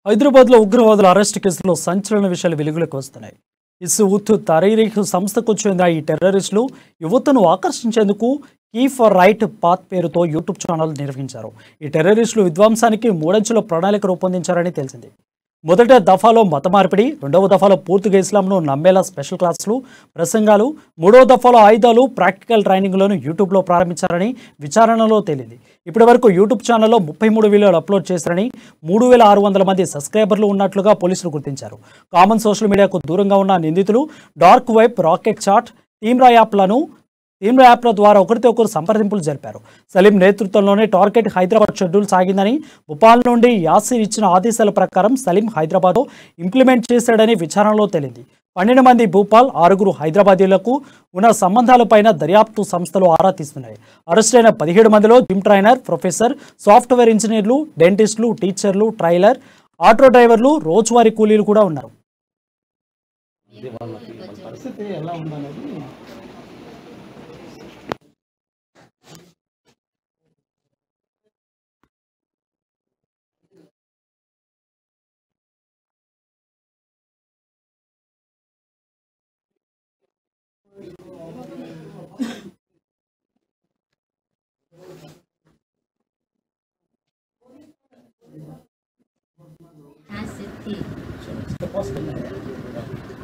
హైదరాబాద్లో ఉగ్రవాదుల అరెస్ట్ కేసులో సంచలన విషయాలు వెలుగులోకి వస్తున్నాయి. ఇస్సూత్ తరీఖ్ సంస్థకు చెందిన ఈ టెర్రరిస్టులు యువతను ఆకర్షించేందుకు కీ ఫర్ రైట్ పాత్ పేరుతో యూట్యూబ్ ఛానల్ నిర్వహించారు. ఈ టెర్రరిస్టులు విధ్వంసానికి మూడంచెల ప్రణాళిక రూపొందించారని తెలిసింది. మొదట దఫాలో మత మార్పిడి, రెండవ దఫాలో పూర్తిగా ఇస్లాంను నమ్మేలా స్పెషల్ క్లాసులు, ప్రసంగాలు, మూడవ దఫాలో ఆయుధాలు, ప్రాక్టికల్ ట్రైనింగ్లను యూట్యూబ్లో ప్రారంభించారని విచారణలో తేలింది. ఇప్పటి వరకు యూట్యూబ్ ఛానల్లో 33 వీడియోలు అప్లోడ్ చేశారని, 3600 మంది సబ్స్క్రైబర్లు ఉన్నట్లుగా పోలీసులు గుర్తించారు. కామన్ సోషల్ మీడియాకు దూరంగా ఉన్న నిందితులు డార్క్ వెబ్, రాకెట్ చాట్, తీమ్రా యాప్ల ద్వారా ఒకరితో ఒకరు సంప్రదింపులు జరిపారు. సలీం నేతృత్వంలోనే టార్గెట్ హైదరాబాద్ షెడ్యూల్ సాగిందని, భోపాల్ నుండి యాసిర్ ఇచ్చిన ఆదేశాల ప్రకారం సలీం హైదరాబాద్లో ఇంప్లిమెంట్ చేశాడని విచారణలో తేలింది. 12 మంది భూపాల్, 6 హైదరాబాదీలకు ఉన్న సంబంధాలపైన దర్యాప్తు సంస్థలు ఆరా తీస్తున్నాయి. అరెస్ట్ అయిన 17 మందిలో జిమ్ ట్రైనర్, ప్రొఫెసర్, సాఫ్ట్వేర్ ఇంజనీర్లు, డెంటిస్టులు, టీచర్లు, ట్రైలర్, ఆటో డ్రైవర్లు, రోజువారీ కూలీలు కూడా ఉన్నారు. As it is.